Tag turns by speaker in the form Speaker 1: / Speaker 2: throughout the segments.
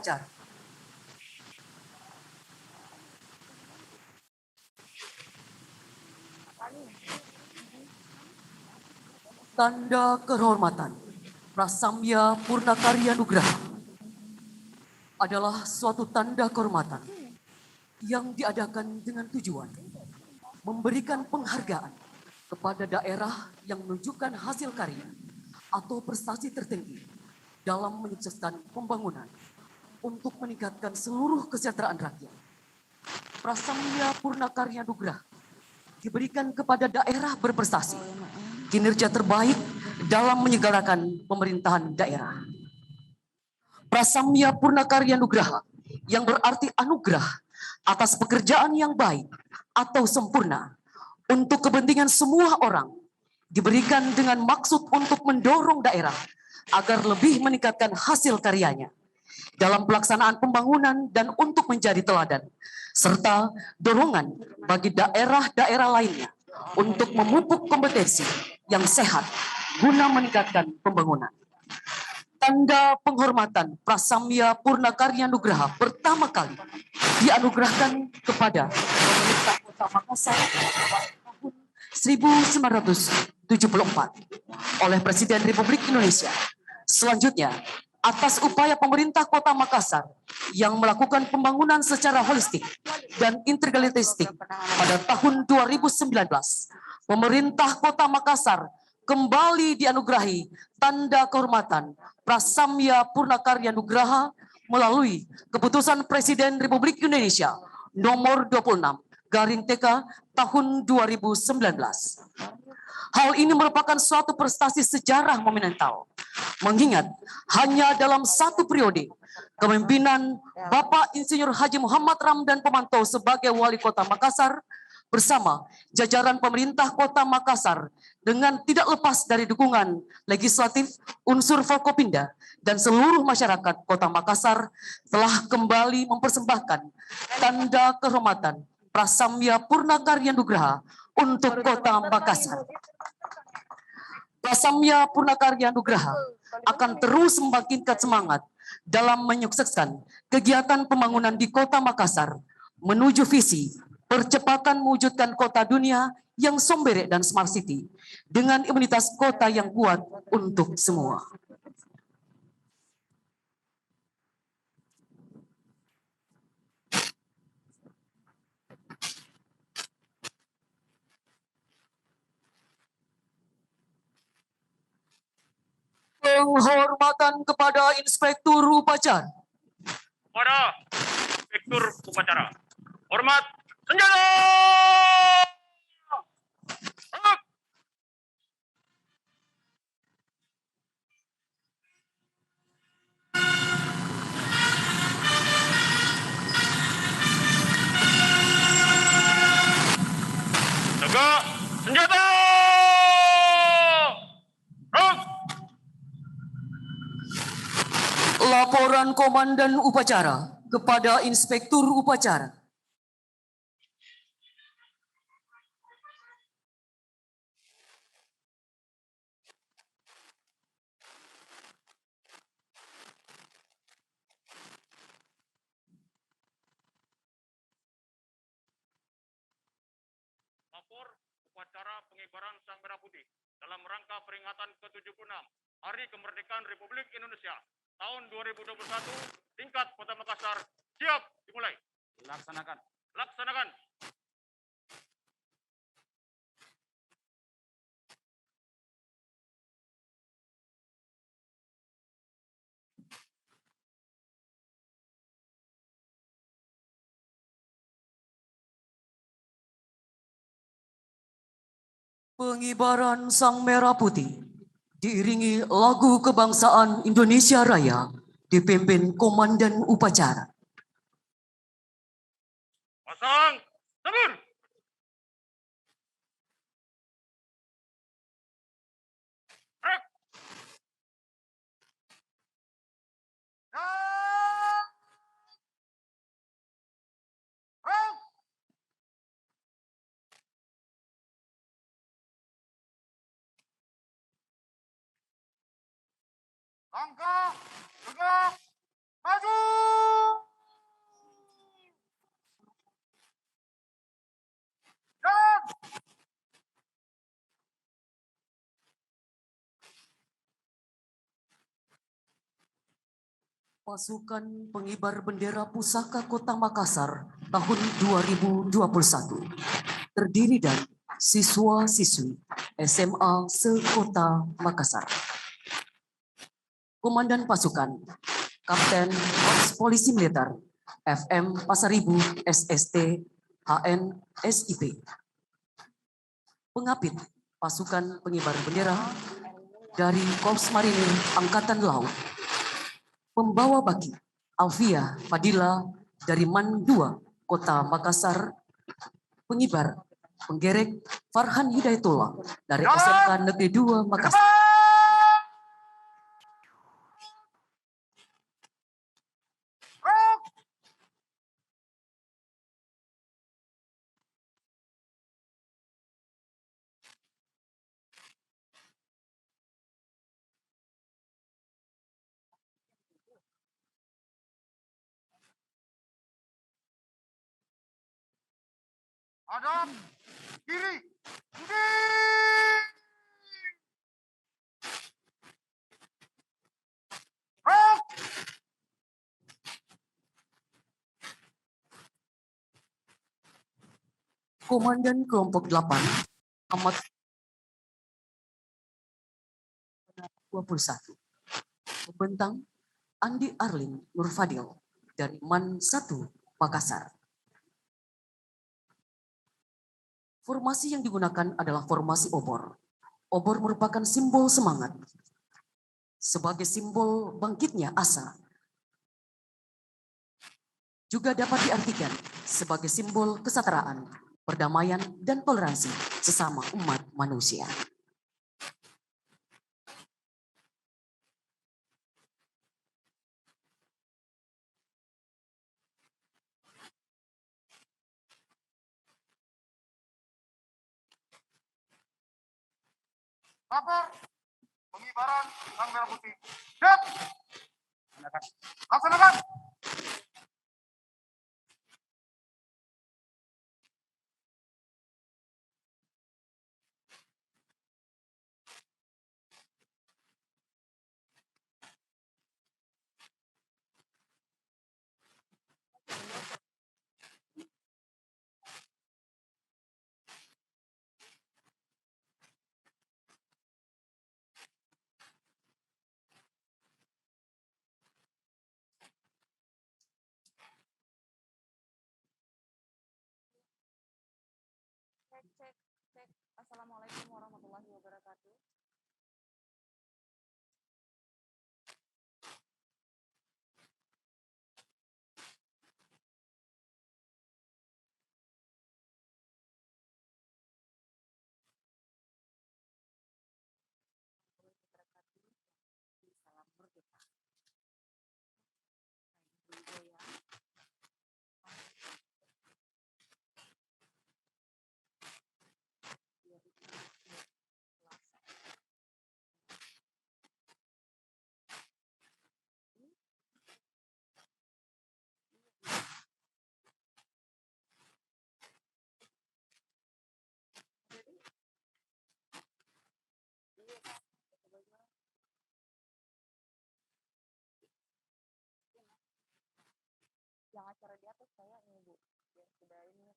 Speaker 1: upacara. Tanda kehormatan Prasamya Purnakarya Nugraha adalah suatu tanda kehormatan yang diadakan dengan tujuan memberikan penghargaan kepada daerah yang menunjukkan hasil karya atau prestasi tertinggi dalam menyukseskan pembangunan untuk meningkatkan seluruh kesejahteraan rakyat. Prasamya Purnakarya Nugraha diberikan kepada daerah berprestasi, kinerja terbaik dalam menyelenggarakan pemerintahan daerah. Prasamya Purnakarya Nugraha yang berarti anugerah atas pekerjaan yang baik atau sempurna untuk kepentingan semua orang diberikan dengan maksud untuk mendorong daerah agar lebih meningkatkan hasil karyanya dalam pelaksanaan pembangunan dan untuk menjadi teladan, serta dorongan bagi daerah-daerah lainnya untuk memupuk kompetensi yang sehat guna meningkatkan pembangunan. Tanda penghormatan Prasamya Purnakarya Nugraha pertama kali dianugerahkan kepada pemerintah Kota Makassar tahun 1974 oleh Presiden Republik Indonesia. Selanjutnya, atas upaya pemerintah Kota Makassar yang melakukan pembangunan secara holistik dan integralistik pada tahun 2019, pemerintah Kota Makassar kembali dianugerahi tanda kehormatan Prasamya Purnakarya Nugraha melalui keputusan Presiden Republik Indonesia nomor 26/TK tahun 2019. Hal ini merupakan suatu prestasi sejarah monumental, mengingat hanya dalam satu periode kepemimpinan Bapak Insinyur Haji Muhammad Ramdan Pemantau sebagai Wali Kota Makassar bersama jajaran pemerintah Kota Makassar dengan tidak lepas dari dukungan legislatif, unsur Forkopimda, dan seluruh masyarakat Kota Makassar telah kembali mempersembahkan tanda kehormatan Prasamya Purnakarya Nugraha untuk Kota Makassar. Prasamya Purnakarya Nugraha akan terus membangkitkan semangat dalam menyukseskan kegiatan pembangunan di Kota Makassar menuju visi percepatan mewujudkan kota dunia yang sombere dan smart city dengan imunitas kota yang kuat untuk semua. Penghormatan kepada Inspektur Upacara.
Speaker 2: Kepada Inspektur Upacara. Hormat senjata! Tegak senjata!
Speaker 1: Laporan Komandan Upacara kepada Inspektur Upacara.
Speaker 2: Lapor upacara pengibaran Sang Merah Putih dalam rangka peringatan ke-76 Hari Kemerdekaan Republik Indonesia tahun 2021 tingkat Kota Makassar siap dimulai. Laksanakan. Laksanakan.
Speaker 1: Pengibaran Sang Merah Putih diiringi lagu kebangsaan Indonesia Raya dipimpin Komandan Upacara.
Speaker 2: Pasang tabur. Langkah tegak maju.
Speaker 1: Pasukan Pengibar Bendera Pusaka Kota Makassar tahun 2021 terdiri dari siswa-siswi SMA se-Kota Makassar. Komandan pasukan Kapten Korps Polisi Militer FM Pasaribu SST HN SIP. Pengapit pasukan pengibar bendera dari Korps Marinir Angkatan Laut. Pembawa baki Alfia Fadila dari MAN 2 Kota Makassar. Pengibar penggerek Farhan Hidayatullah dari SMK Negeri 2 Makassar.
Speaker 2: Hadap kiri.
Speaker 1: Komandan kelompok 8 Ahmad 21. Pembentang Andi Arlin Nurfadil dari MAN 1 Makassar. Formasi yang digunakan adalah formasi obor. Obor merupakan simbol semangat. Sebagai simbol bangkitnya asa. Juga dapat diartikan sebagai simbol kesetaraan, perdamaian, dan toleransi sesama umat manusia.
Speaker 2: Lapor pengibaran sang merah putih. Siap. Laksanakan.
Speaker 3: Cek. Assalamualaikum warahmatullahi wabarakatuh. Salam merdeka. Yang acara di atas saya ini Bu, yang sudah ini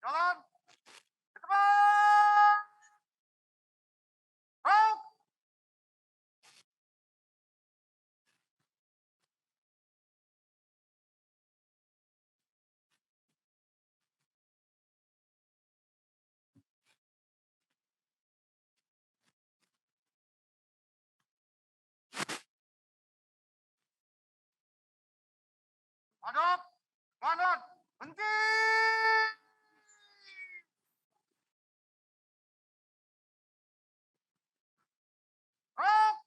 Speaker 2: Jalan. Di depan. Rok. Hadap. Kanan. Henti. Rok.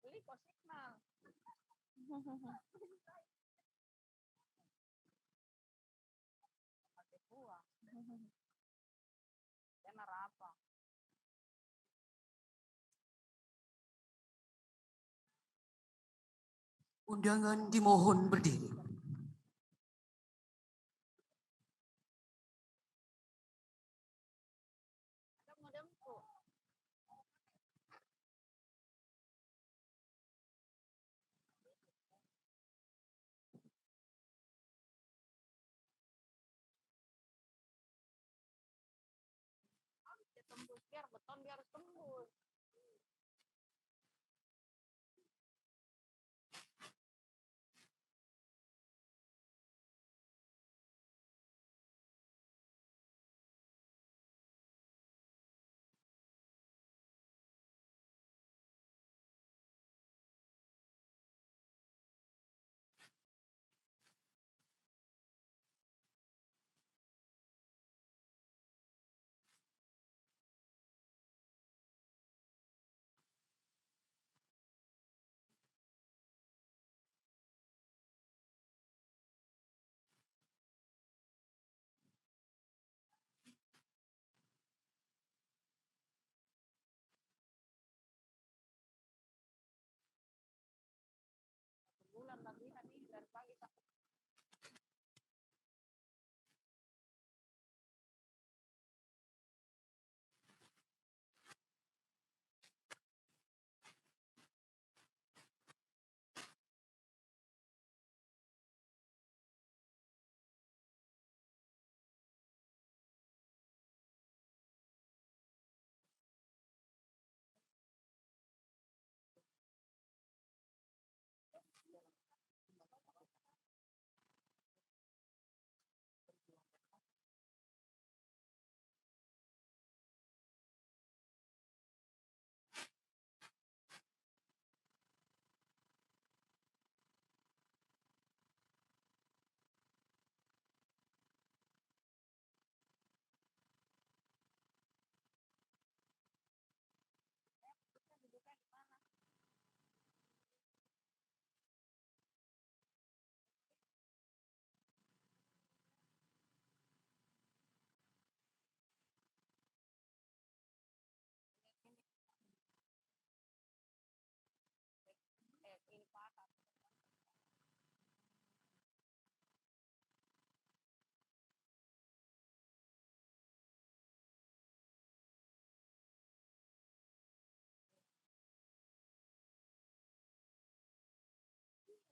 Speaker 3: Beli kok signal. Pakai buah. Dan apa?
Speaker 1: Undangan dimohon berdiri.
Speaker 3: Ada modemku. Dia tembus biar beton biar tembus. Bulan latihan nih dari pagi sampai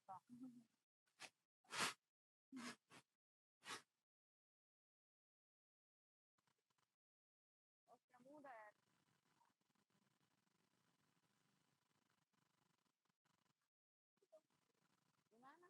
Speaker 3: Pak. Usia muda ya. Gimana?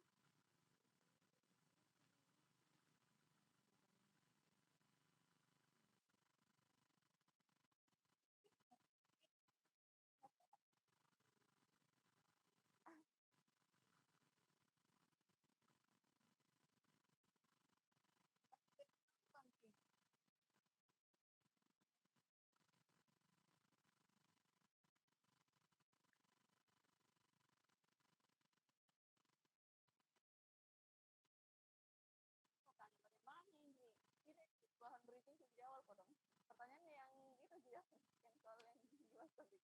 Speaker 3: Bagaimana ini? Ini bahan briefing di awal kok dong. Pertanyaannya yang itu juga, yang soal yang jelas tadi.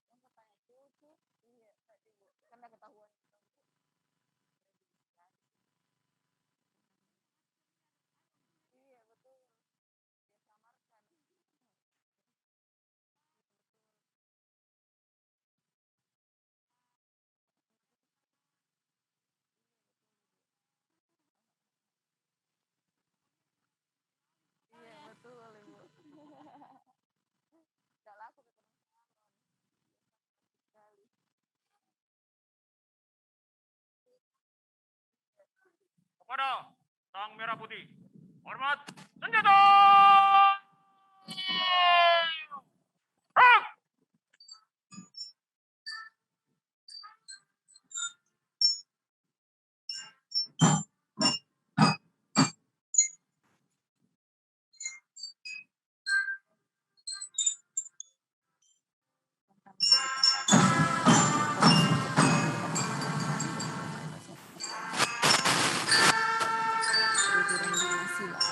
Speaker 3: Yang pertanyaan itu, iya tadi Bu, karena ketahuan. Iya betul, dia samarkan. Iya betul Ibu. Gak laku ketemu sekali.
Speaker 2: Kepada Sang Merah Putih, hormat senjata! Rak!
Speaker 1: Peraturan lima sila.